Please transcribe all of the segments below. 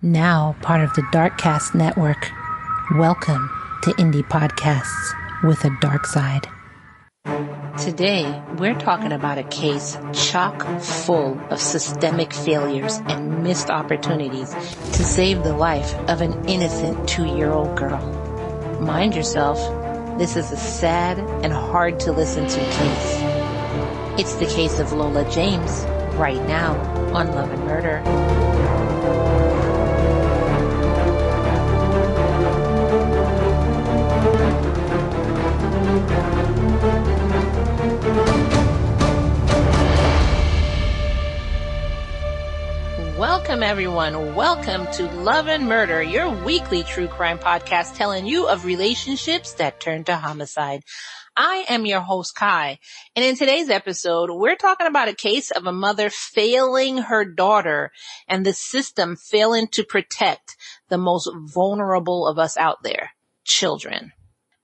Now part of the Darkcast Network. Welcome to Indie Podcasts with a dark side. Today, we're talking about a case chock full of systemic failures and missed opportunities to save the life of an innocent 2-year-old girl. Mind yourself, this is a sad and hard to listen to case. It's the case of Lola James, right now on Love and Murder. Welcome everyone. Welcome to Love and Murder, your weekly true crime podcast telling you of relationships that turn to homicide. I am your host, Kai, and in today's episode, we're talking about a case of a mother failing her daughter and the system failing to protect the most vulnerable of us out there, children.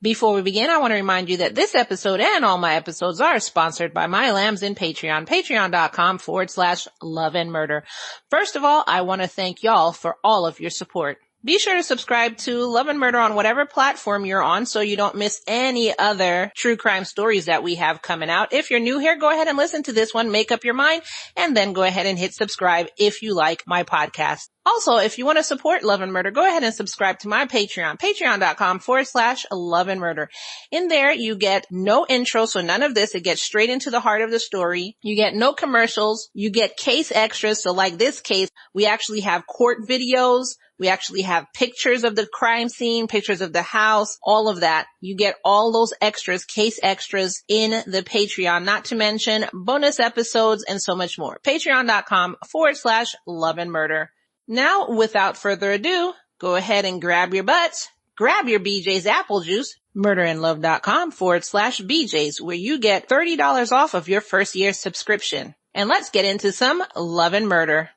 Before we begin, I want to remind you that this episode and all my episodes are sponsored by my lambs in Patreon, patreon.com/love and murder. First of all, I want to thank y'all for all of your support. Be sure to subscribe to Love and Murder on whatever platform you're on so you don't miss any other true crime stories that we have coming out. If you're new here, go ahead and listen to this one, make up your mind, and then go ahead and hit subscribe if you like my podcast. Also, if you want to support Love and Murder, go ahead and subscribe to my Patreon, patreon.com/love and murder. In there, you get no intro, so none of this. It gets straight into the heart of the story. You get no commercials. You get case extras. So like this case, we actually have court videos. We actually have pictures of the crime scene, pictures of the house, all of that. You get all those extras, case extras in the Patreon, not to mention bonus episodes and so much more. Patreon.com/love and murder. Now, without further ado, go ahead and grab your butts, grab your BJ's apple juice, murderandlove.com/BJ's, where you get $30 off of your first year subscription. And let's get into some Love and Murder.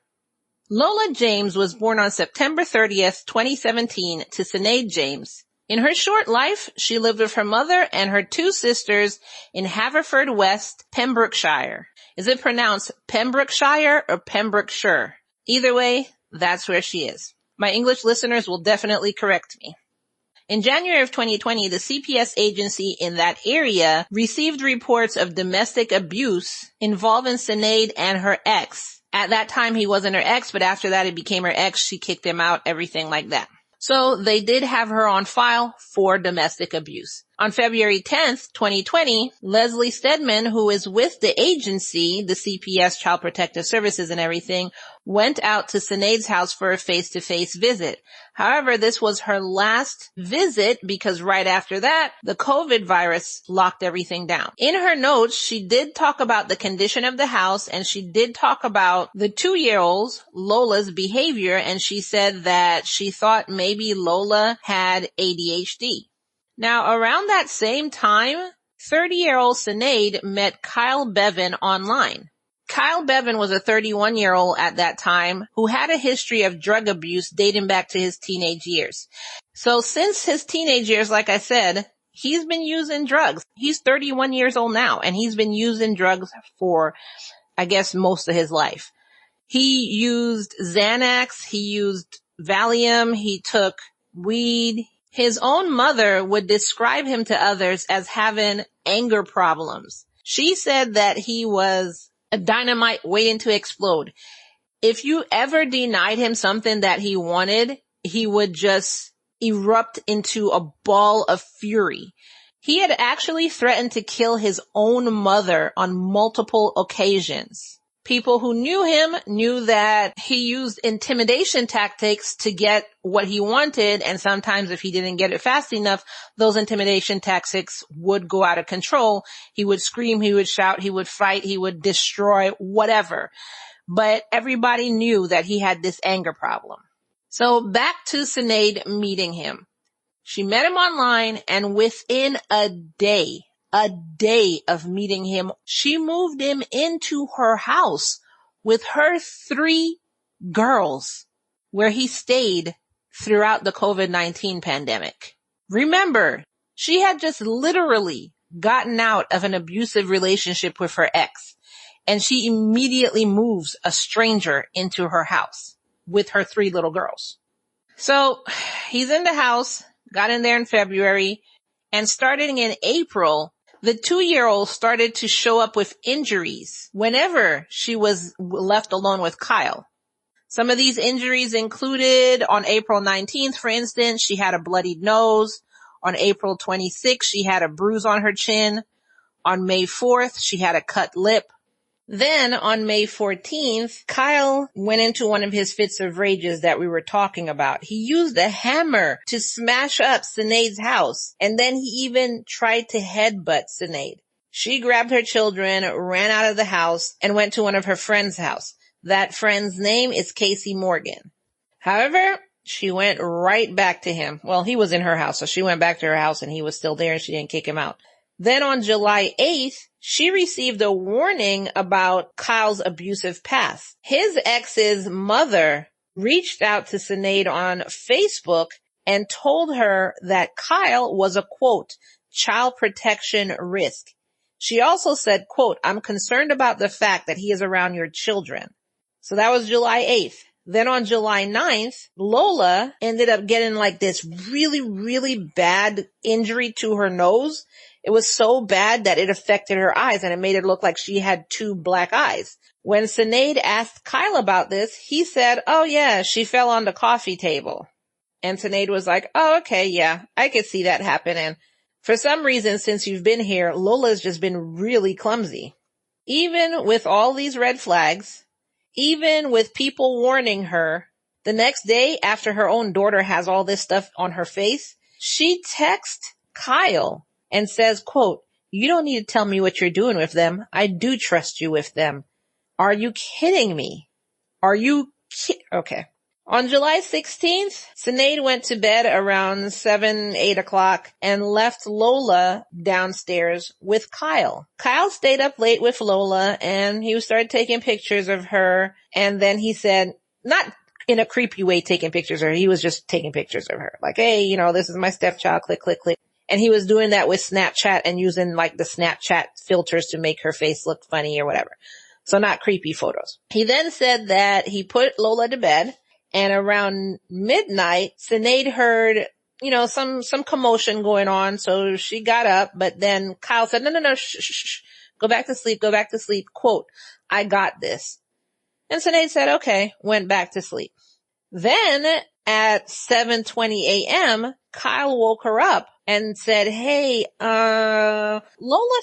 Lola James was born on September 30th, 2017 to Sinead James. In her short life, she lived with her mother and her 2 sisters in Haverfordwest, Pembrokeshire. Is it pronounced Pembrokeshire or Pembrokeshire? Either way, that's where she is. My English listeners will definitely correct me. In January of 2020, the CPS agency in that area received reports of domestic abuse involving Sinead and her ex. At that time, he wasn't her ex, but after that, it became her ex. She kicked him out, everything like that. So they did have her on file for domestic abuse. On February 10th, 2020, Leslie Stedman, who is with the agency, the CPS, Child Protective Services and everything, went out to Sinead's house for a face-to-face visit. However, this was her last visit because right after that, the COVID virus locked everything down. In her notes, she did talk about the condition of the house and she did talk about the 2-year-old's, Lola's behavior, and she said that she thought maybe Lola had ADHD. Now, around that same time, 30-year-old Sinead met Kyle Bevan online. Kyle Bevan was a 31-year-old at that time who had a history of drug abuse dating back to his teenage years. So since his teenage years, like I said, he's been using drugs. He's 31 years old now, and he's been using drugs for, I guess, most of his life. He used Xanax, he used Valium, he took weed. His own mother would describe him to others as having anger problems. She said that he was a dynamite waiting to explode. If you ever denied him something that he wanted, he would just erupt into a ball of fury. He had actually threatened to kill his own mother on multiple occasions. People who knew him knew that he used intimidation tactics to get what he wanted, and sometimes if he didn't get it fast enough, those intimidation tactics would go out of control. He would scream, he would shout, he would fight, he would destroy, whatever. But everybody knew that he had this anger problem. So back to Sinead meeting him. She met him online, and within a day of meeting him, she moved him into her house with her 3 girls, where he stayed throughout the COVID-19 pandemic. Remember, she had just literally gotten out of an abusive relationship with her ex, and she immediately moves a stranger into her house. with her 3 little girls. So he's in the house, got in there in February, and starting in April, the 2-year-old started to show up with injuries whenever she was left alone with Kyle. Some of these injuries included on April 19th, for instance, she had a bloodied nose. On April 26th, she had a bruise on her chin. On May 4th, she had a cut lip. Then on May 14th, Kyle went into one of his fits of rages that we were talking about. He used a hammer to smash up Sinead's house, and then he even tried to headbutt Sinead. She grabbed her children, ran out of the house, and went to one of her friend's house. That friend's name is Casey Morgan. However, she went right back to him. Well, he was in her house, so she went back to her house and he was still there and she didn't kick him out. Then on July 8th, she received a warning about Kyle's abusive past. His ex's mother reached out to Sinead on Facebook and told her that Kyle was a, quote, child protection risk. She also said, quote, I'm concerned about the fact that he is around your children. So that was July 8th. Then on July 9th, Lola ended up getting like this really, really bad injury to her nose. It was so bad that it affected her eyes and it made it look like she had 2 black eyes. When Sinead asked Kyle about this, he said, oh yeah, she fell on the coffee table. And Sinead was like, oh, okay, yeah, I could see that happen. And for some reason, since you've been here, Lola's just been really clumsy. Even with all these red flags, even with people warning her, the next day after her own daughter has all this stuff on her face, she texts Kyle and says, quote, you don't need to tell me what you're doing with them. I do trust you with them. Are you kidding me? Okay. On July 16th, Sinead went to bed around 7, 8 o'clock and left Lola downstairs with Kyle. Kyle stayed up late with Lola and he started taking pictures of her. And then he said, not in a creepy way taking pictures of her, he was just taking pictures of her. Like, hey, this is my stepchild, click, click, click. And he was doing that with Snapchat and using like the Snapchat filters to make her face look funny or whatever. So not creepy photos. He then said that he put Lola to bed. And around midnight, Sinead heard, some commotion going on. So she got up, but then Kyle said, no, shh, go back to sleep, quote, I got this. And Sinead said, okay, went back to sleep. Then at 7:20 a.m., Kyle woke her up and said, hey, Lola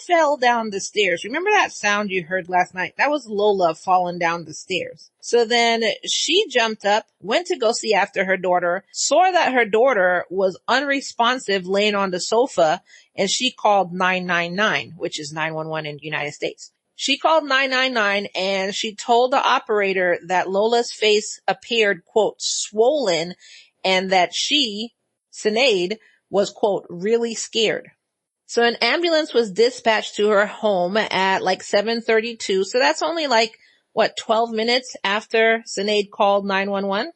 fell down the stairs. Remember that sound you heard last night? That was Lola falling down the stairs. So then she jumped up, went to go see after her daughter, saw that her daughter was unresponsive laying on the sofa, and she called 999, which is 911 in the United States. She called 999 and she told the operator that Lola's face appeared, quote, swollen, and that she, Sinead, was, quote, really scared. So an ambulance was dispatched to her home at like 7:32. So that's only 12 minutes after Sinead called 911?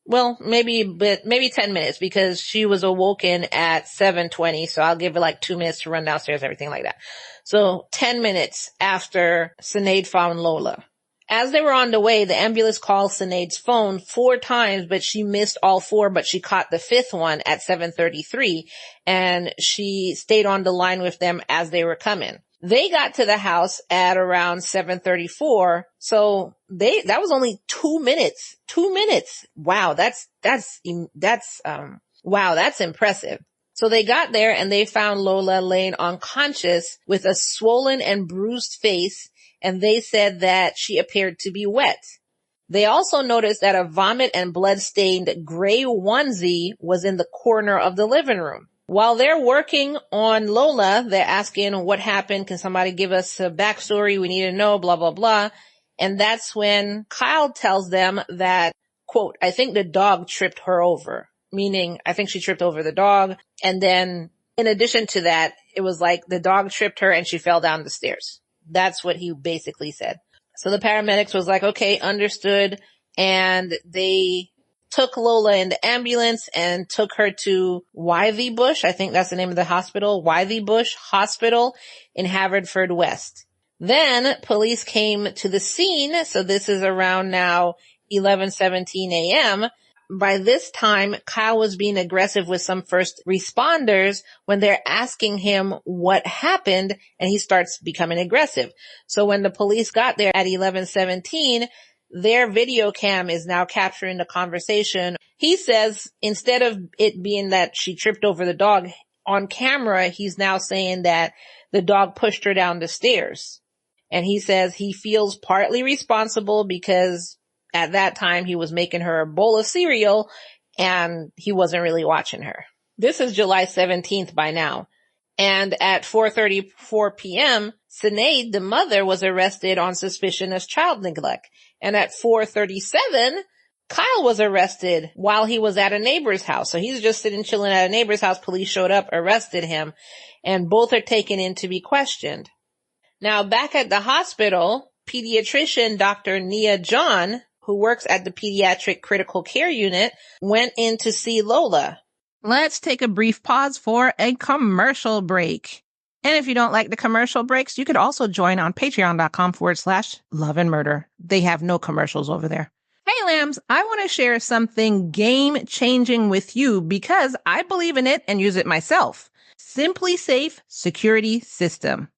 Well, maybe 10 minutes because she was awoken at 7:20. So I'll give her 2 minutes to run downstairs, everything like that. So 10 minutes after Sinead found Lola. As they were on the way, the ambulance called Sinead's phone 4 times, but she missed all 4, but she caught the 5th one at 7:33, and she stayed on the line with them as they were coming. They got to the house at around 7:34, so that was only 2 minutes. 2 minutes. Wow, that's impressive. So they got there and they found Lola laying unconscious with a swollen and bruised face, and they said that she appeared to be wet. They also noticed that a vomit and blood-stained gray onesie was in the corner of the living room. While they're working on Lola, they're asking what happened. Can somebody give us a backstory? We need to know, blah, blah, blah. And that's when Kyle tells them that, quote, I think the dog tripped her over, meaning I think she tripped over the dog. And then in addition to that, it was like the dog tripped her and she fell down the stairs. That's what he basically said. So the paramedics was like, okay, understood. And they took Lola in the ambulance and took her to Withy Bush. I think that's the name of the hospital, Withy Bush Hospital in Haverford West. Then police came to the scene. So this is around now 11:17 a.m. By this time, Kyle was being aggressive with some first responders when they're asking him what happened, and he starts becoming aggressive. So when the police got there at 11:17, their video cam is now capturing the conversation. He says instead of it being that she tripped over the dog, on camera, he's now saying that the dog pushed her down the stairs. And he says he feels partly responsible because at that time he was making her a bowl of cereal and he wasn't really watching her. This is July 17th by now. And at 4:34 p.m., Sinead, the mother, was arrested on suspicion of child neglect. And at 4:37, Kyle was arrested while he was at a neighbor's house. So he's just sitting chilling at a neighbor's house. Police showed up, arrested him, and both are taken in to be questioned. Now, back at the hospital, pediatrician Dr. Nia John, who works at the pediatric critical care unit, went in to see Lola. Let's take a brief pause for a commercial break. And if you don't like the commercial breaks, you could also join on patreon.com/love and murder. They have no commercials over there. Hey lambs, I want to share something game-changing with you because I believe in it and use it myself. Simply Safe Security System.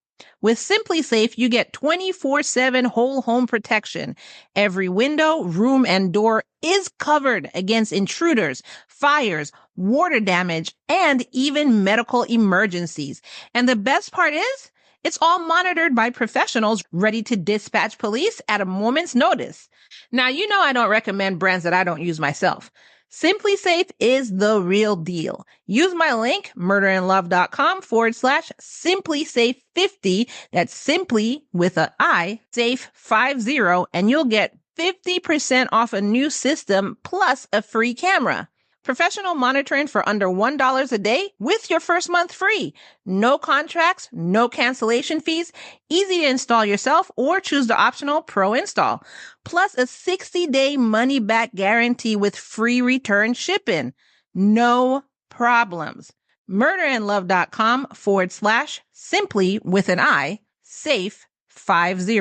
With Simply Safe, you get 24/7 whole home protection. Every window, room, and door is covered against intruders, fires, water damage, and even medical emergencies. And the best part is, it's all monitored by professionals ready to dispatch police at a moment's notice. Now, you know I don't recommend brands that I don't use myself. Simply Safe is the real deal. Use my link, murderandlove.com/simplysafe50. That's simply with an I, safe 50, and you'll get 50% off a new system plus a free camera. Professional monitoring for under $1 a day with your first month free. No contracts, no cancellation fees, easy to install yourself or choose the optional pro install. Plus a 60-day money-back guarantee with free return shipping. No problems. murderandlove.com/simply with an I, safe 50.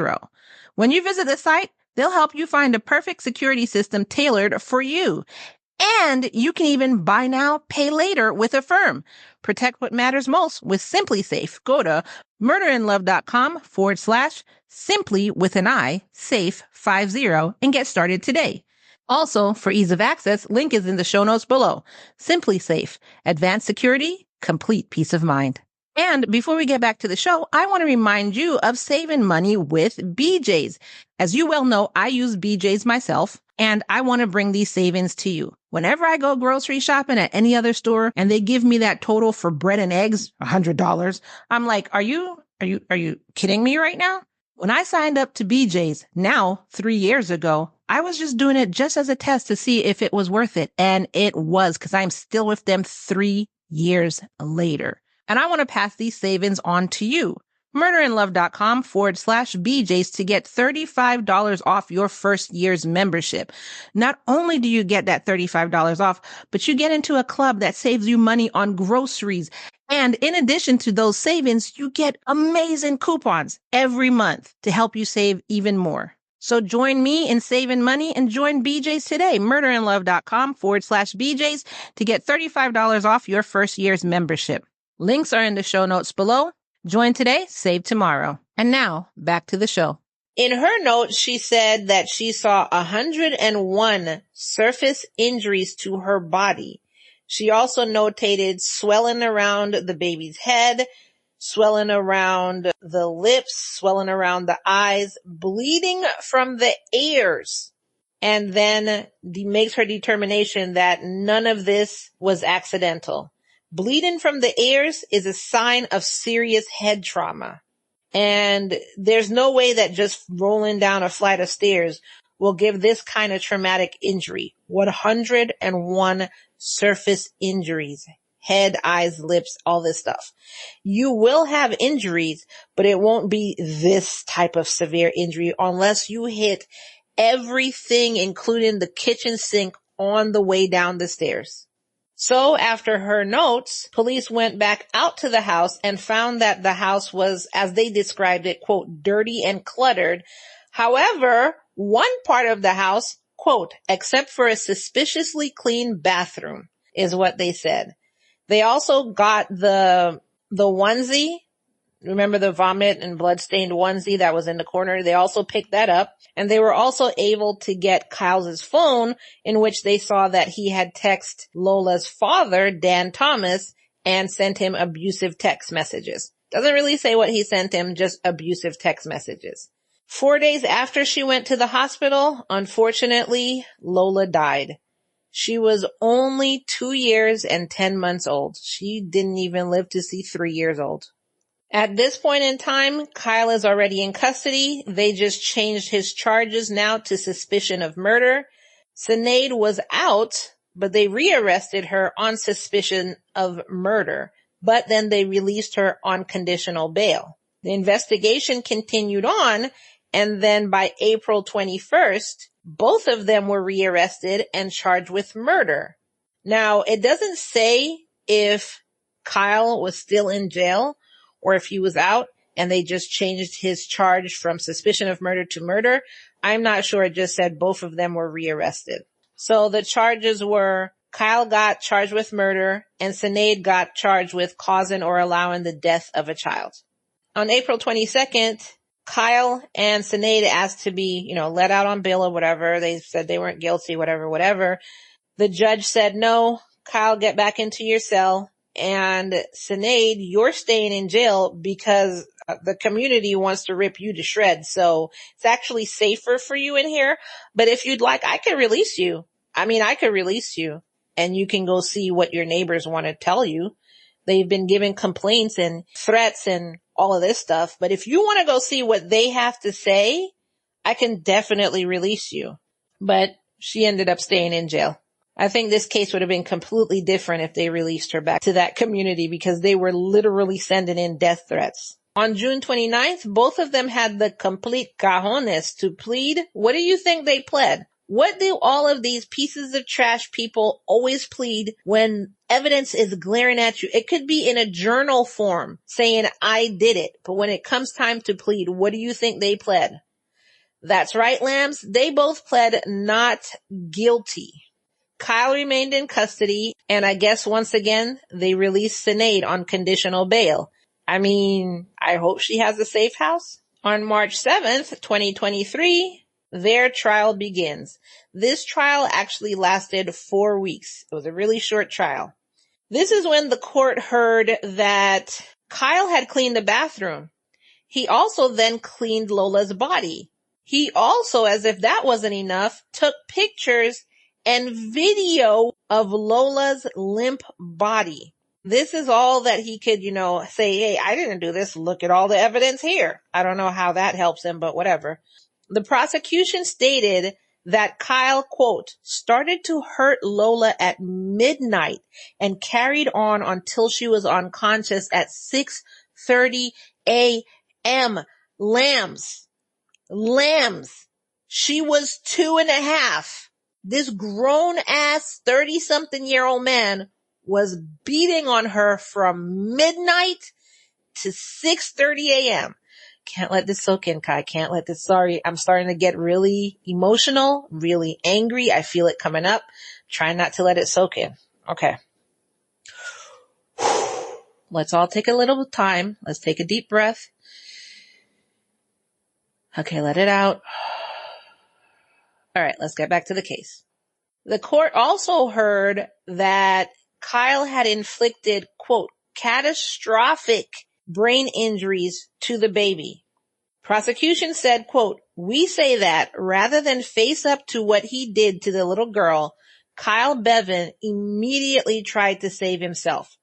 When you visit the site, they'll help you find a perfect security system tailored for you. And you can even buy now, pay later with Affirm. Protect what matters most with Simply Safe. Go to murderandlove.com/simply with an I, safe 50 and get started today. Also, for ease of access, link is in the show notes below. Simply Safe. Advanced security, complete peace of mind. And before we get back to the show, I want to remind you of saving money with BJ's. As you well know, I use BJ's myself, and I want to bring these savings to you. Whenever I go grocery shopping at any other store and they give me that total for bread and eggs, $100, I'm like, are you kidding me right now? When I signed up to BJ's now 3 years ago, I was just doing it just as a test to see if it was worth it. And it was, because I'm still with them 3 years later. And I want to pass these savings on to you. murderandlove.com/BJ's to get $35 off your first year's membership. Not only do you get that $35 off, but you get into a club that saves you money on groceries. And in addition to those savings, you get amazing coupons every month to help you save even more. So join me in saving money and join BJ's today. murderandlove.com/BJ's to get $35 off your first year's membership. Links are in the show notes below. Join today, save tomorrow. And now, back to the show. In her notes, she said that she saw 101 surface injuries to her body. She also notated swelling around the baby's head, swelling around the lips, swelling around the eyes, bleeding from the ears. And then makes her determination that none of this was accidental. Bleeding from the ears is a sign of serious head trauma. And there's no way that just rolling down a flight of stairs will give this kind of traumatic injury. 101 surface injuries. Head, eyes, lips, all this stuff. You will have injuries, but it won't be this type of severe injury unless you hit everything, including the kitchen sink, on the way down the stairs. So after her notes, police went back out to the house and found that the house was, as they described it, quote, dirty and cluttered. However, one part of the house, quote, except for a suspiciously clean bathroom, is what they said. They also got the onesie. Remember the vomit and blood-stained onesie that was in the corner? They also picked that up. And they were also able to get Kyle's phone, in which they saw that he had texted Lola's father, Dan Thomas, and sent him abusive text messages. Doesn't really say what he sent him, just abusive text messages. 4 days after she went to the hospital, unfortunately, Lola died. She was only 2 years and 10 months old. She didn't even live to see 3 years old. At this point in time, Kyle is already in custody. They just changed his charges now to suspicion of murder. Sinead was out, but they rearrested her on suspicion of murder. But then they released her on conditional bail. The investigation continued on, and then by April 21st, both of them were rearrested and charged with murder. Now, it doesn't say if Kyle was still in jail or if he was out and they just changed his charge from suspicion of murder to murder. I'm not sure. It just said both of them were rearrested. So the charges were Kyle got charged with murder and Sinead got charged with causing or allowing the death of a child. On April 22nd, Kyle and Sinead asked to be, let out on bail or whatever. They said they weren't guilty, whatever. The judge said, no, Kyle, get back into your cell. And Sinead, you're staying in jail because the community wants to rip you to shreds. So it's actually safer for you in here. But if you'd like, I could release you. I could release you and you can go see what your neighbors want to tell you. They've been given complaints and threats and all of this stuff. But if you want to go see what they have to say, I can definitely release you. But she ended up staying in jail. I think this case would have been completely different if they released her back to that community because they were literally sending in death threats. On June 29th, both of them had the complete cojones to plead. What do you think they pled? What do all of these pieces of trash people always plead when evidence is glaring at you? It could be in a journal form saying, I did it. But when it comes time to plead, what do you think they pled? That's right, lambs. They both pled not guilty. Kyle remained in custody, and I guess once again, they released Sinead on conditional bail. I hope she has a safe house. On March 7th, 2023, their trial begins. This trial actually lasted 4 weeks. It was a really short trial. This is when the court heard that Kyle had cleaned the bathroom. He also then cleaned Lola's body. He also, as if that wasn't enough, took pictures and video of Lola's limp body. This is all that he could, say, hey, I didn't do this. Look at all the evidence here. I don't know how that helps him, but whatever. The prosecution stated that Kyle, quote, started to hurt Lola at midnight and carried on until she was unconscious at 6:30 a.m. Lambs. She was 2.5. This grown-ass 30-something-year-old man was beating on her from midnight to 6:30 a.m. Can't let this soak in, Kai. Can't let this, sorry. I'm starting to get really emotional, really angry. I feel it coming up. Try not to let it soak in. Okay. Let's all take a little time. Let's take a deep breath. Okay, let it out. All right, let's get back to the case. The court also heard that Kyle had inflicted, quote, catastrophic brain injuries to the baby. Prosecution said, quote, we say that rather than face up to what he did to the little girl, Kyle Bevan immediately tried to save himself.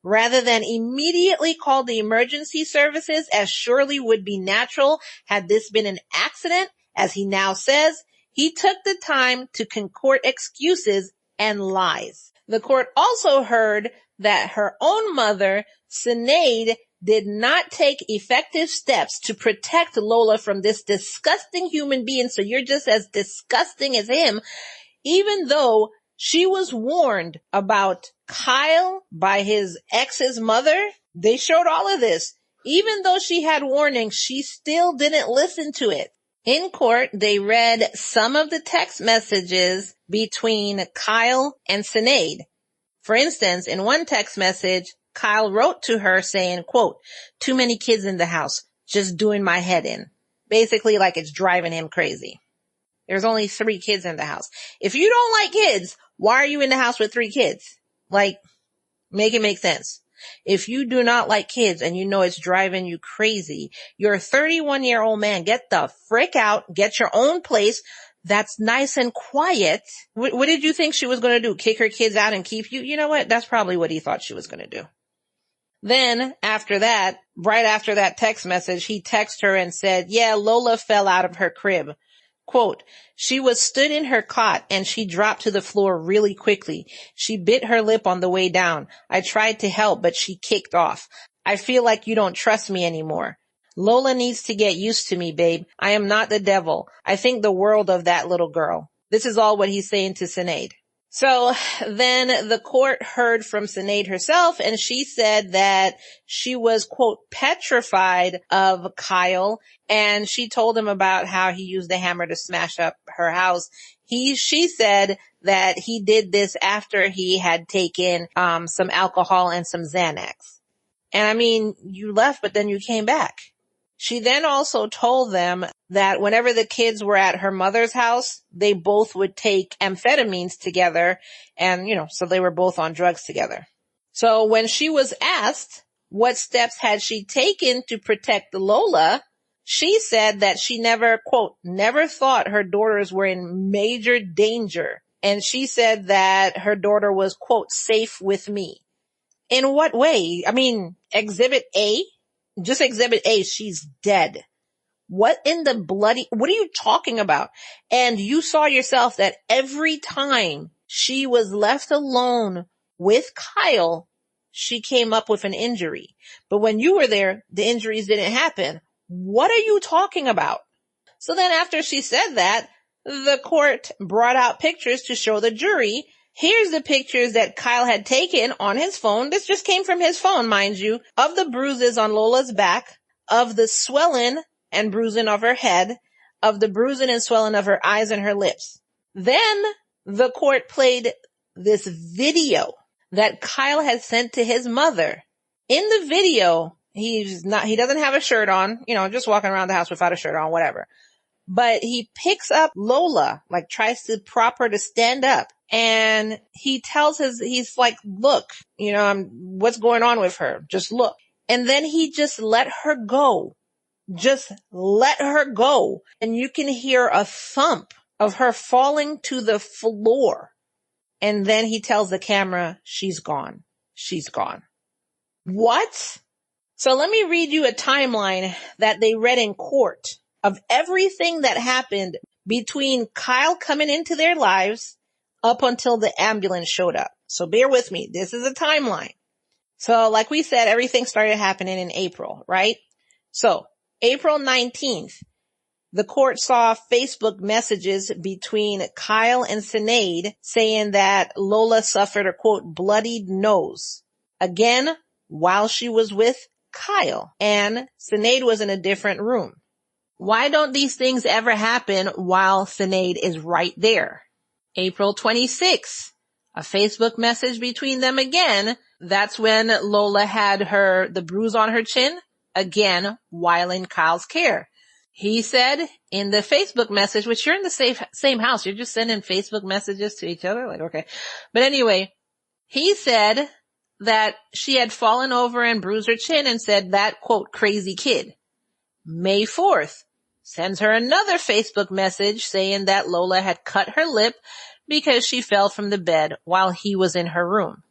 Rather than immediately call the emergency services, as surely would be natural had this been an accident, as he now says, he took the time to concoct excuses and lies. The court also heard that her own mother, Sinead, did not take effective steps to protect Lola from this disgusting human being. So you're just as disgusting as him, even though she was warned about Kyle by his ex's mother. They showed all of this. Even though she had warnings, she still didn't listen to it. In court, they read some of the text messages between Kyle and Sinead. For instance, in one text message, Kyle wrote to her saying, quote, "Too many kids in the house, just doing my head in." Basically like it's driving him crazy. There's only 3 kids in the house. If you don't like kids, why are you in the house with 3 kids? Like, make it make sense. If you do not like kids and you know it's driving you crazy, you're a 31-year-old man. Get the frick out. Get your own place that's nice and quiet. What did you think she was going to do? Kick her kids out and keep you? You know what? That's probably what he thought she was going to do. Then after that, right after that text message, he texted her and said, "Yeah, Lola fell out of her crib." Quote, "She was stood in her cot and she dropped to the floor really quickly. She bit her lip on the way down. I tried to help, but she kicked off. I feel like you don't trust me anymore. Lola needs to get used to me, babe. I am not the devil. I think the world of that little girl." This is all what he's saying to Sinead. So then the court heard from Sinead herself, and she said that she was, quote, petrified of Kyle, and she told him about how he used the hammer to smash up her house. She said that he did this after he had taken some alcohol and some Xanax. And I mean, you left, but then you came back. She then also told them that whenever the kids were at her mother's house, they both would take amphetamines together, and, so they were both on drugs together. So when she was asked what steps had she taken to protect Lola, she said that she never, quote, never thought her daughters were in major danger. And she said that her daughter was, quote, safe with me. In what way? I mean, Exhibit A? Just Exhibit A, she's dead. What in the bloody, what are you talking about? And you saw yourself that every time she was left alone with Kyle, she came up with an injury. But when you were there, the injuries didn't happen. What are you talking about? So then after she said that, the court brought out pictures to show the jury. Here's the pictures that Kyle had taken on his phone. This just came from his phone, mind you, of the bruises on Lola's back, of the swelling and bruising of her head, of the bruising and swelling of her eyes and her lips. Then the court played this video that Kyle had sent to his mother. In the video, he doesn't have a shirt on, just walking around the house without a shirt on, whatever. But he picks up Lola, like tries to prop her to stand up. And he tells he's like, look, what's going on with her? Just look. And then he just let her go. Just let her go. And you can hear a thump of her falling to the floor. And then he tells the camera, she's gone. She's gone. What? So let me read you a timeline that they read in court of everything that happened between Kyle coming into their lives up until the ambulance showed up. So bear with me. This is a timeline. So like we said, everything started happening in April, right? So April 19th, the court saw Facebook messages between Kyle and Sinead saying that Lola suffered a, quote, bloodied nose. Again, while she was with Kyle, and Sinead was in a different room. Why don't these things ever happen while Sinead is right there? April 26th, a Facebook message between them again. That's when Lola had the bruise on her chin, again, while in Kyle's care. He said in the Facebook message, which you're in the same house, you're just sending Facebook messages to each other, like, okay. But anyway, he said that she had fallen over and bruised her chin and said that, quote, crazy kid. May 4th, sends her another Facebook message saying that Lola had cut her lip because she fell from the bed while he was in her room.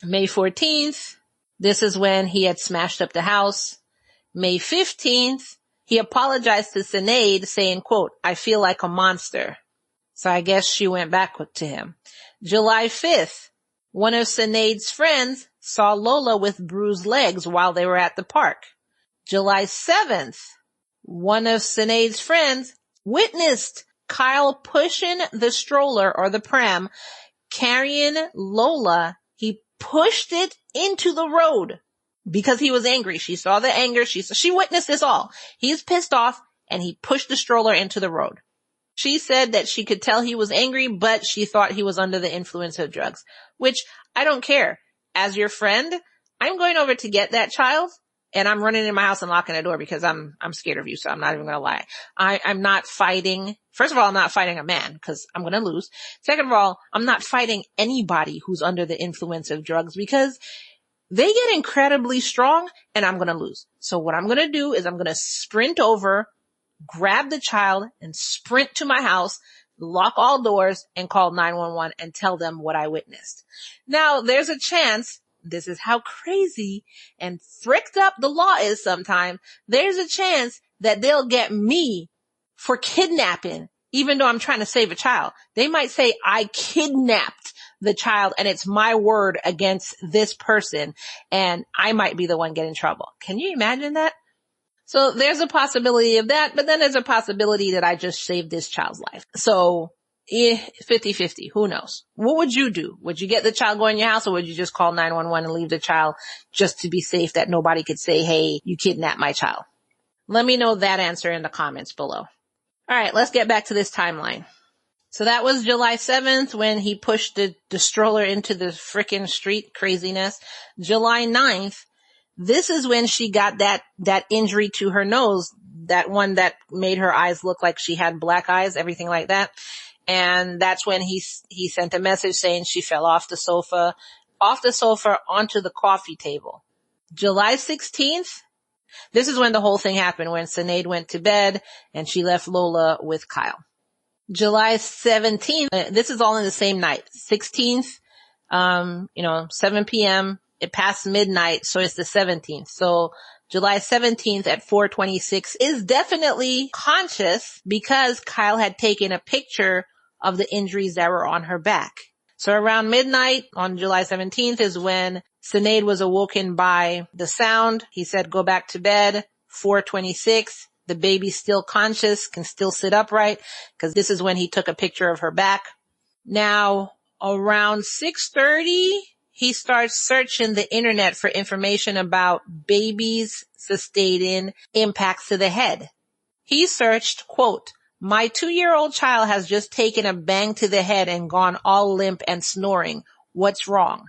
May 14th, this is when he had smashed up the house. May 15th, he apologized to Sinead saying, quote, I feel like a monster. So I guess she went back to him. July 5th, one of Sinead's friends saw Lola with bruised legs while they were at the park. July 7th, one of Sinead's friends witnessed Kyle pushing the stroller or the pram, carrying Lola. He pushed it into the road because he was angry. She saw the anger. She witnessed this all. He's pissed off. and he pushed the stroller into the road. She said that she could tell he was angry, but she thought he was under the influence of drugs, which I don't care. As your friend, I'm going over to get that child, and I'm running in my house and locking the door because I'm scared of you, so I'm not even going to lie. I'm not fighting. First of all, I'm not fighting a man because I'm going to lose. Second of all, I'm not fighting anybody who's under the influence of drugs because they get incredibly strong and I'm going to lose. So what I'm going to do is I'm going to sprint over, grab the child and sprint to my house, lock all doors and call 911 and tell them what I witnessed. Now there's a chance, this is how crazy and fricked up the law is sometimes, there's a chance that they'll get me for kidnapping, even though I'm trying to save a child. They might say I kidnapped the child and it's my word against this person and I might be the one getting in trouble. Can you imagine that? So there's a possibility of that, but then there's a possibility that I just saved this child's life. So 50-50, who knows? What would you do? Would you get the child going in your house or would you just call 911 and leave the child just to be safe that nobody could say, hey, you kidnapped my child? Let me know that answer in the comments below. All right, let's get back to this timeline. So that was July 7th when he pushed the stroller into the frickin' street, craziness. July 9th, this is when she got that injury to her nose, that one that made her eyes look like she had black eyes, everything like that. And that's when he sent a message saying she fell off the sofa onto the coffee table. July 16th, this is when the whole thing happened, when Sinead went to bed and she left Lola with Kyle. July 17th, this is all in the same night. 16th, 7 p.m. It passed midnight, so it's the 17th. So July 17th at 4:26 is definitely conscious because Kyle had taken a picture of the injuries that were on her back. So around midnight on July 17th is when Sinead was awoken by the sound. He said, go back to bed. 4:26. The baby's still conscious, can still sit upright, because this is when he took a picture of her back. Now, around 6:30, he starts searching the internet for information about babies sustaining impacts to the head. He searched, quote, my 2-year-old child has just taken a bang to the head and gone all limp and snoring. What's wrong?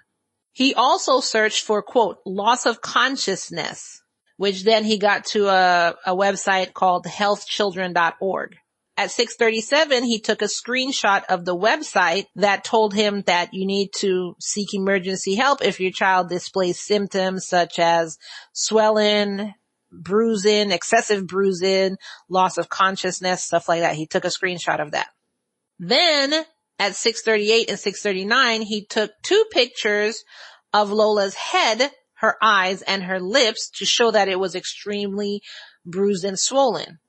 He also searched for, quote, loss of consciousness, which then he got to a website called healthchildren.org. At 6:37, he took a screenshot of the website that told him that you need to seek emergency help if your child displays symptoms such as swelling, bruising, excessive bruising, loss of consciousness, stuff like that. He took a screenshot of that. Then at 6:38 and 6:39, he took 2 pictures of Lola's head, her eyes, and her lips to show that it was extremely bruised and swollen.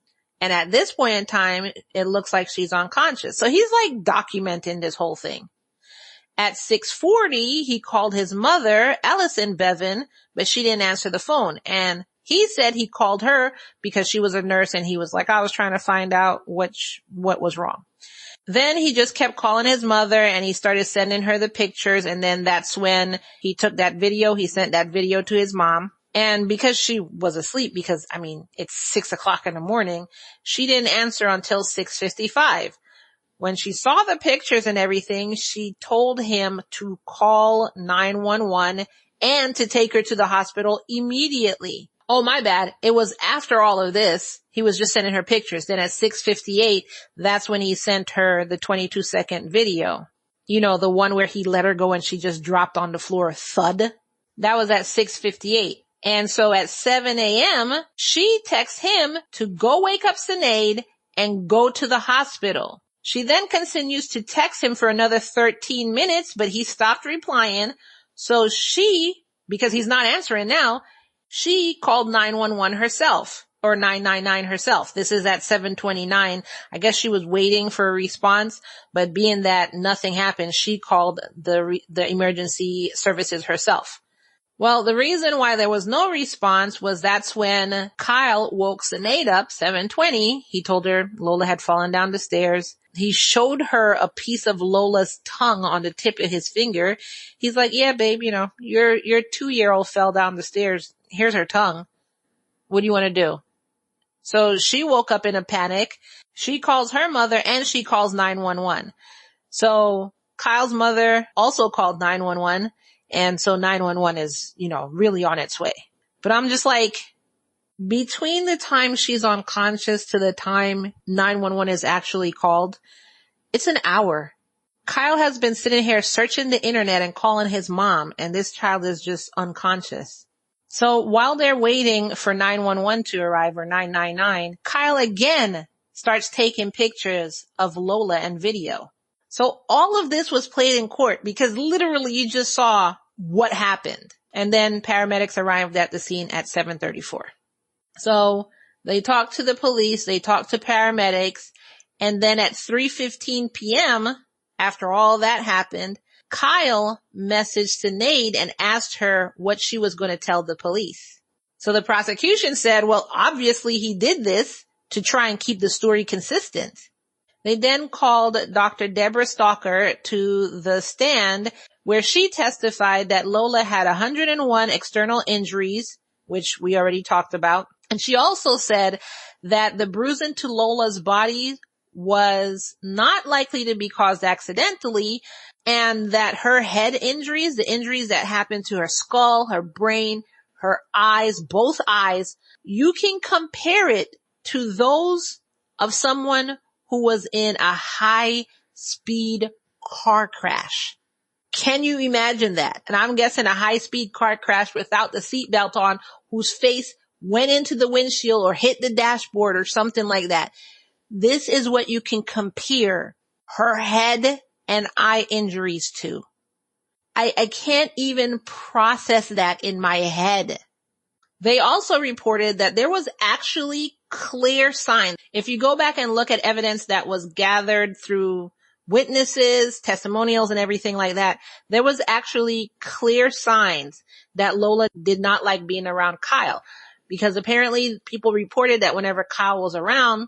And at this point in time, it looks like she's unconscious. So he's like documenting this whole thing. At 6:40, he called his mother, Allison Bevan, but she didn't answer the phone. And he said he called her because she was a nurse and he was like, I was trying to find out what was wrong. Then he just kept calling his mother and he started sending her the pictures. And then that's when he took that video. He sent that video to his mom. And because she was asleep, because it's 6:00 in the morning, she didn't answer until 6:55. When she saw the pictures and everything, she told him to call 911 and to take her to the hospital immediately. Oh, my bad. It was after all of this. He was just sending her pictures. Then at 6:58, that's when he sent her the 22-second video. You know, the one where he let her go and she just dropped on the floor, thud. That was at 6:58. And so at 7 a.m., she texts him to go wake up Sinead and go to the hospital. She then continues to text him for another 13 minutes, but he stopped replying. So she, because he's not answering now, she called 911 herself, or 999 herself. This is at 7:29. I guess she was waiting for a response, but being that nothing happened, she called the emergency services herself. Well, the reason why there was no response was that's when Kyle woke Sinead up, 7:20. He told her Lola had fallen down the stairs. He showed her a piece of Lola's tongue on the tip of his finger. He's like, yeah, babe, your 2-year-old fell down the stairs. Here's her tongue. What do you want to do? So she woke up in a panic. She calls her mother and she calls 911. So Kyle's mother also called 911. And so 911 is, really on its way. But I'm just like, between the time she's unconscious to the time 911 is actually called, it's an hour. Kyle has been sitting here searching the internet and calling his mom, and this child is just unconscious. So while they're waiting for 911 to arrive, or 999, Kyle again starts taking pictures of Lola and video. So all of this was played in court because literally you just saw what happened. And then paramedics arrived at the scene at 7:34. So they talked to the police, they talked to paramedics, and then at 3:15 p.m., after all that happened, Kyle messaged Sinead and asked her what she was going to tell the police. So the prosecution said, well, obviously he did this to try and keep the story consistent. They then called Dr. Deborah Stalker to the stand, where she testified that Lola had 101 external injuries, which we already talked about. And she also said that the bruising to Lola's body was not likely to be caused accidentally, and that her head injuries, the injuries that happened to her skull, her brain, her eyes, both eyes, you can compare it to those of someone who was in a high-speed car crash. Can you imagine that? And I'm guessing a high-speed car crash without the seatbelt on, whose face went into the windshield or hit the dashboard or something like that. This is what you can compare her head and eye injuries to. I can't even process that in my head. They also reported that there was actually clear signs. If you go back and look at evidence that was gathered through witnesses, testimonials, and everything like that, there was actually clear signs that Lola did not like being around Kyle. Because apparently people reported that whenever Kyle was around,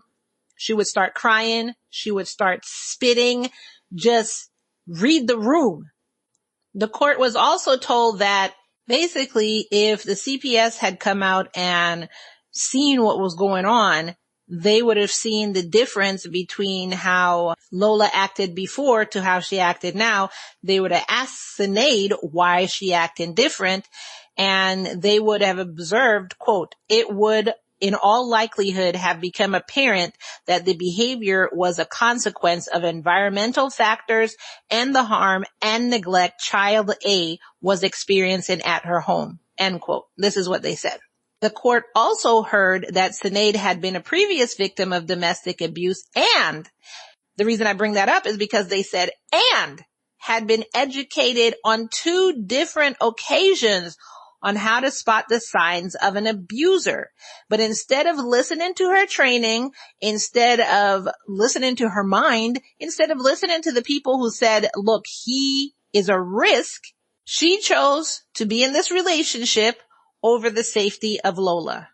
she would start crying, she would start spitting, just read the room. The court was also told that basically if the CPS had come out and seen what was going on, they would have seen the difference between how Lola acted before to how she acted now. They would have asked Sinead why she acted different, and they would have observed, quote, it would in all likelihood have become apparent that the behavior was a consequence of environmental factors and the harm and neglect child A was experiencing at her home, end quote. This is what they said. The court also heard that Sinead had been a previous victim of domestic abuse, and the reason I bring that up is because they said, and had been educated on 2 different occasions on how to spot the signs of an abuser. But instead of listening to her training, instead of listening to her mind, instead of listening to the people who said, look, he is a risk, she chose to be in this relationship over the safety of Lola.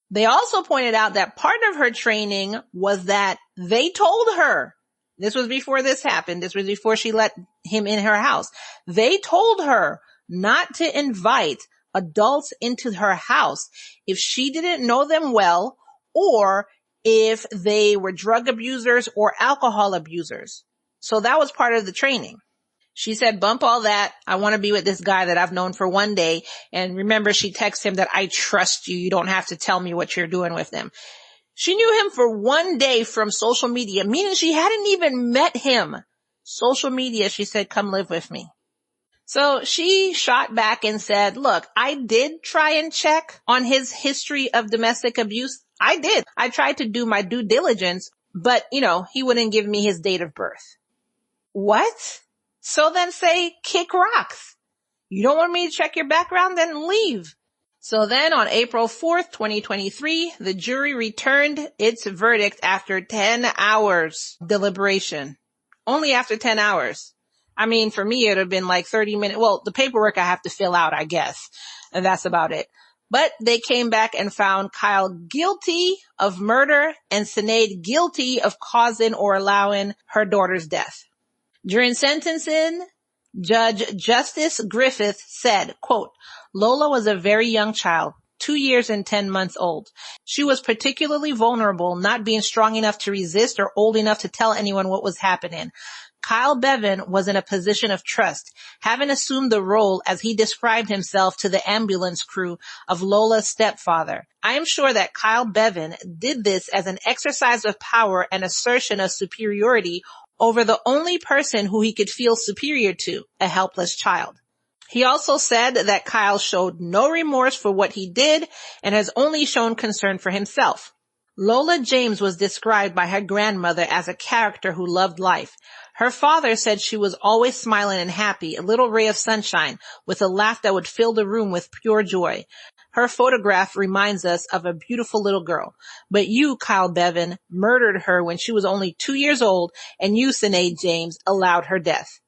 They also pointed out that part of her training was that they told her, this was before this happened, this was before she let him in her house, they told her not to invite adults into her house if she didn't know them well, or if they were drug abusers or alcohol abusers. So that was part of the training. She said, bump all that. I want to be with this guy that I've known for one day. And remember, she texted him that I trust you. You don't have to tell me what you're doing with him. She knew him for one day from social media, meaning she hadn't even met him. Social media, she said, come live with me. So she shot back and said, look, I did try and check on his history of domestic abuse. I did. I tried to do my due diligence, but, he wouldn't give me his date of birth. What? So then say, kick rocks. You don't want me to check your background? Then leave. So then on April 4th, 2023, the jury returned its verdict after 10 hours deliberation. Only after 10 hours. I mean, for me, it would have been like 30 minutes. Well, the paperwork I have to fill out, I guess. And that's about it. But they came back and found Kyle guilty of murder and Sinead guilty of causing or allowing her daughter's death. During sentencing, Judge Justice Griffith said, quote, Lola was a very young child. 2 years and 10 months old. She was particularly vulnerable, not being strong enough to resist or old enough to tell anyone what was happening. Kyle Bevan was in a position of trust, having assumed the role, as he described himself to the ambulance crew, of Lola's stepfather. I am sure that Kyle Bevan did this as an exercise of power and assertion of superiority over the only person who he could feel superior to, a helpless child. He also said that Kyle showed no remorse for what he did and has only shown concern for himself. Lola James was described by her grandmother as a character who loved life. Her father said she was always smiling and happy, a little ray of sunshine, with a laugh that would fill the room with pure joy. Her photograph reminds us of a beautiful little girl. But you, Kyle Bevan, murdered her when she was only 2 years old, and you, Sinead James, allowed her death.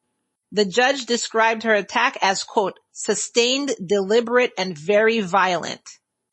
The judge described her attack as, quote, sustained, deliberate, and very violent.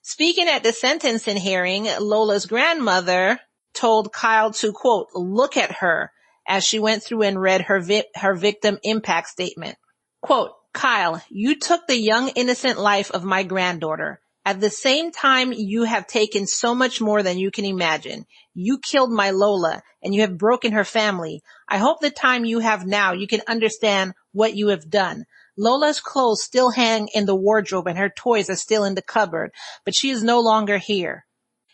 Speaking at the sentencing hearing, Lola's grandmother told Kyle to, quote, look at her, as she went through and read her victim impact statement. Quote, Kyle, you took the young innocent life of my granddaughter. At the same time, you have taken so much more than you can imagine. You killed my Lola, and you have broken her family. I hope the time you have now, you can understand what you have done. Lola's clothes still hang in the wardrobe and her toys are still in the cupboard, but she is no longer here.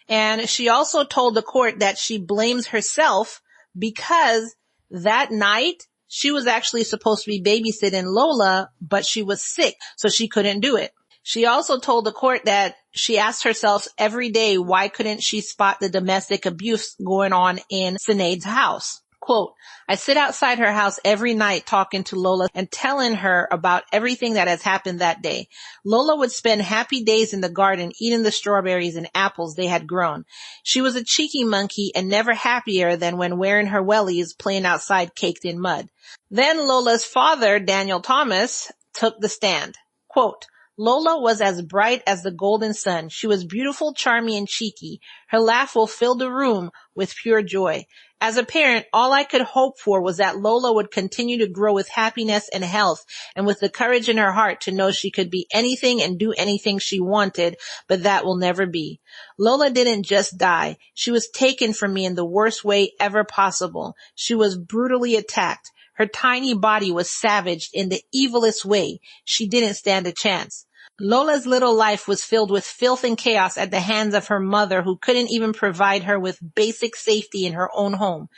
And she also told the court that she blames herself because that night she was actually supposed to be babysitting Lola, but she was sick, so she couldn't do it. She also told the court that she asked herself every day, why couldn't she spot the domestic abuse going on in Sinead's house? Quote, I sit outside her house every night talking to Lola and telling her about everything that has happened that day. Lola would spend happy days in the garden eating the strawberries and apples they had grown. She was a cheeky monkey and never happier than when wearing her wellies playing outside caked in mud. Then Lola's father, Daniel Thomas, took the stand. Quote, Lola was as bright as the golden sun. She was beautiful, charming, and cheeky. Her laugh will fill the room with pure joy. As a parent, all I could hope for was that Lola would continue to grow with happiness and health and with the courage in her heart to know she could be anything and do anything she wanted, but that will never be. Lola didn't just die. She was taken from me in the worst way ever possible. She was brutally attacked. Her tiny body was savaged in the evilest way. She didn't stand a chance. Lola's little life was filled with filth and chaos at the hands of her mother, who couldn't even provide her with basic safety in her own home.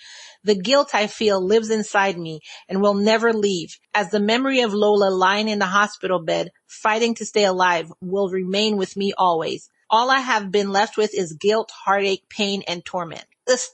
The guilt I feel lives inside me and will never leave, as the memory of Lola lying in the hospital bed, fighting to stay alive, will remain with me always. All I have been left with is guilt, heartache, pain, and torment.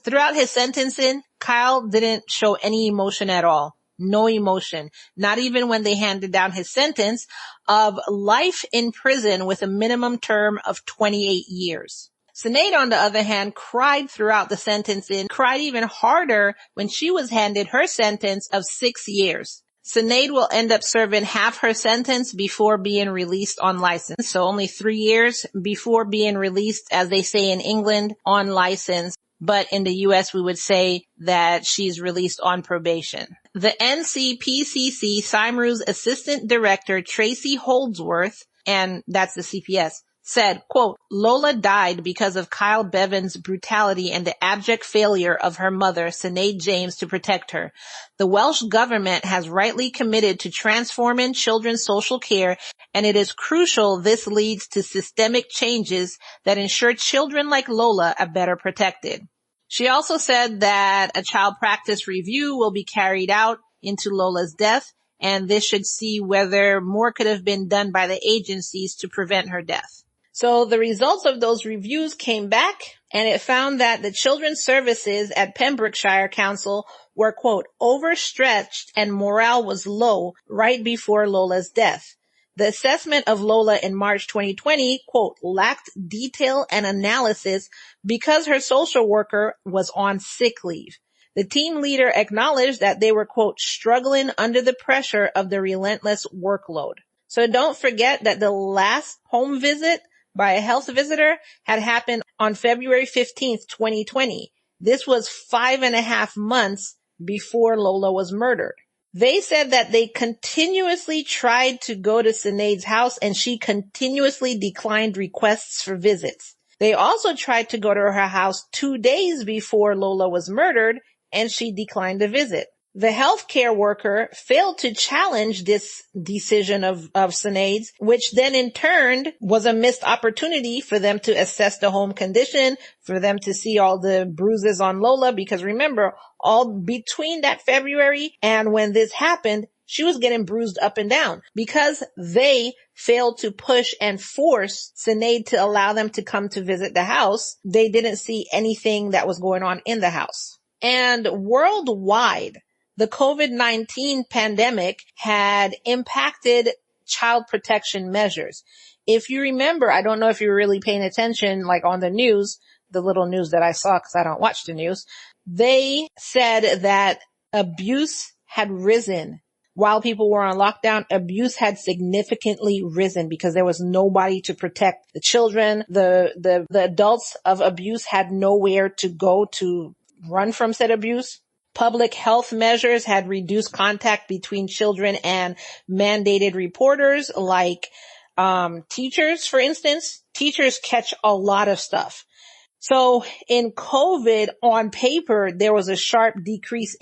Throughout his sentencing, Kyle didn't show any emotion at all. No emotion. Not even when they handed down his sentence of life in prison with a minimum term of 28 years. Sinead, on the other hand, cried throughout the sentencing, cried even harder when she was handed her sentence of 6 years. Sinead will end up serving half her sentence before being released on license. So only 3 years before being released, as they say in England, on license. But in the U.S., we would say that she's released on probation. The NCPCC Cymru's Assistant Director, Tracy Holdsworth, and that's the CPS, said, quote, Lola died because of Kyle Bevan's brutality and the abject failure of her mother, Sinead James, to protect her. The Welsh government has rightly committed to transforming children's social care, and it is crucial this leads to systemic changes that ensure children like Lola are better protected. She also said that a child practice review will be carried out into Lola's death, and this should see whether more could have been done by the agencies to prevent her death. So the results of those reviews came back, and it found that the children's services at Pembrokeshire Council were, quote, overstretched and morale was low right before Lola's death. The assessment of Lola in March 2020, quote, lacked detail and analysis because her social worker was on sick leave. The team leader acknowledged that they were, quote, struggling under the pressure of the relentless workload. So don't forget that the last home visit by a health visitor had happened on February 15th, 2020. This was 5.5 months before Lola was murdered. They said that they continuously tried to go to Sinead's house and she continuously declined requests for visits. They also tried to go to her house 2 days before Lola was murdered and she declined a visit. The healthcare worker failed to challenge this decision of Sinead's, which then in turn was a missed opportunity for them to assess the home condition, for them to see all the bruises on Lola, because remember, all between that February and when this happened, she was getting bruised up and down because they failed to push and force Sinead to allow them to come to visit the house. They didn't see anything that was going on in the house. And worldwide, the COVID-19 pandemic had impacted child protection measures. If you remember, I don't know if you were really paying attention, like on the news, the little news that I saw because I don't watch the news, they said that abuse had risen. While people were on lockdown, abuse had significantly risen because there was nobody to protect the children. The adults of abuse had nowhere to go to run from said abuse. Public health measures had reduced contact between children and mandated reporters like teachers, for instance. Teachers catch a lot of stuff. So in COVID, on paper, there was a sharp decrease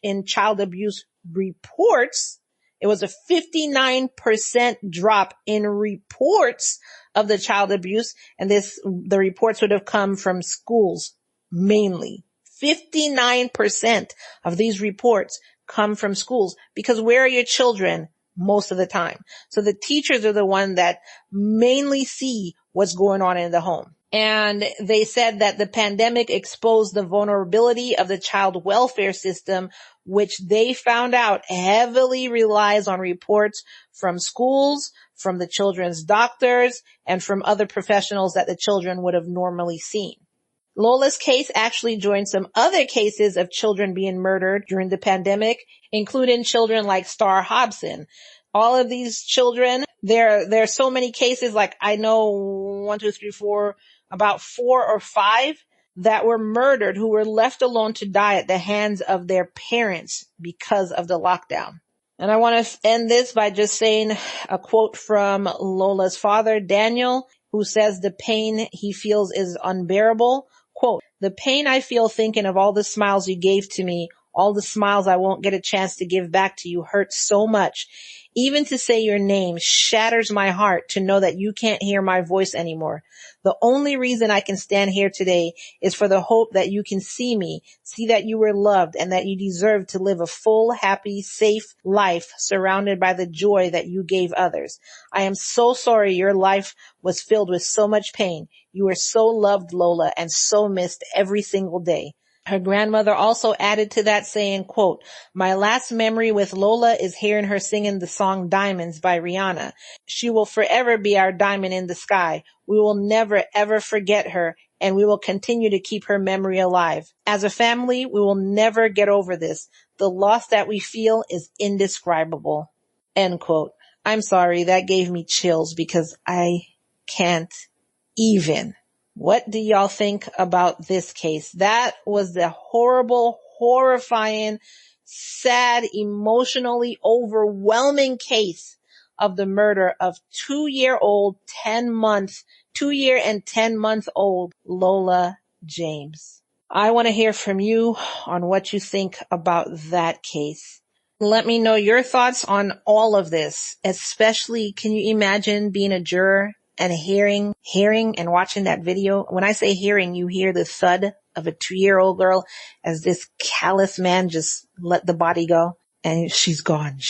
in child abuse reports. It was a 59% drop in reports of the child abuse. And the reports would have come from schools mainly. 59% of these reports come from schools because where are your children most of the time? So the teachers are the one that mainly see what's going on in the home. And they said that the pandemic exposed the vulnerability of the child welfare system, which they found out heavily relies on reports from schools, from the children's doctors, and from other professionals that the children would have normally seen. Lola's case actually joined some other cases of children being murdered during the pandemic, including children like Star Hobson. All of these children, there are so many cases, like I know about 4 or 5 that were murdered who were left alone to die at the hands of their parents because of the lockdown. And I want to end this by just saying a quote from Lola's father, Daniel, who says the pain he feels is unbearable. Quote, "The pain I feel thinking of all the smiles you gave to me, all the smiles I won't get a chance to give back to you hurts so much. Even to say your name shatters my heart to know that you can't hear my voice anymore. The only reason I can stand here today is for the hope that you can see me, see that you were loved and that you deserve to live a full, happy, safe life surrounded by the joy that you gave others. I am so sorry your life was filled with so much pain. You were so loved, Lola, and so missed every single day." Her grandmother also added to that saying, quote, "My last memory with Lola is hearing her singing the song Diamonds by Rihanna. She will forever be our diamond in the sky. We will never ever forget her, and we will continue to keep her memory alive. As a family, we will never get over this. The loss that we feel is indescribable." End quote. I'm sorry, that gave me chills because I can't even. What do y'all think about this case? That was the horrible, horrifying, sad, emotionally overwhelming case of the murder of 2-year and 10-month-old Lola James. I want to hear from you on what you think about that case. Let me know your thoughts on all of this, especially can you imagine being a juror and hearing and watching that video? When I say hearing, you hear the thud of a 2-year-old girl as this callous man just let the body go and she's gone.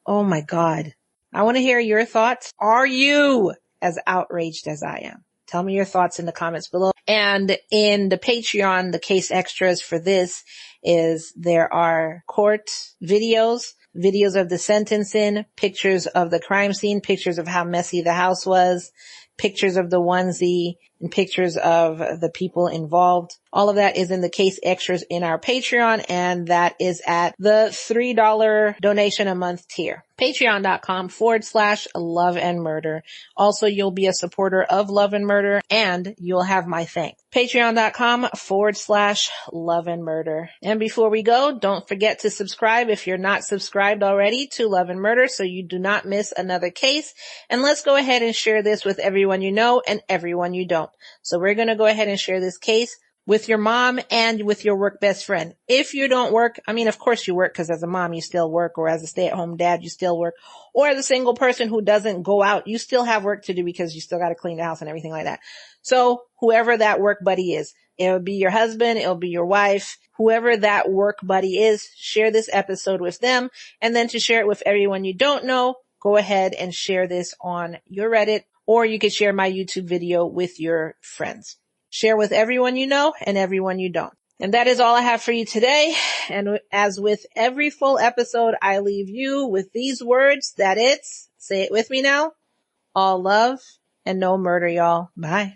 Oh my God. I want to hear your thoughts. Are you as outraged as I am? Tell me your thoughts in the comments below. And in the Patreon, the case extras for this is there are court videos of the sentencing, pictures of the crime scene, pictures of how messy the house was, pictures of the onesie and pictures of the people involved. All of that is in the case extras in our Patreon, and that is at the $3 donation a month tier. Patreon.com/Love and Murder. Also, you'll be a supporter of Love and Murder, and you'll have my thanks. Patreon.com/Love and Murder. And before we go, don't forget to subscribe if you're not subscribed already to Love and Murder so you do not miss another case. And let's go ahead and share this with everyone you know and everyone you don't. So we're going to go ahead and share this case with your mom and with your work best friend. If you don't work, I mean, of course you work because as a mom you still work, or as a stay-at-home dad you still work, or as a single person who doesn't go out, you still have work to do because you still got to clean the house and everything like that. So whoever that work buddy is, it'll be your husband, it'll be your wife, whoever that work buddy is, share this episode with them. And then to share it with everyone you don't know, go ahead and share this on your Reddit, or you could share my YouTube video with your friends. Share with everyone you know and everyone you don't. And that is all I have for you today. And as with every full episode, I leave you with these words that it's, say it with me now, all love and no murder, y'all. Bye.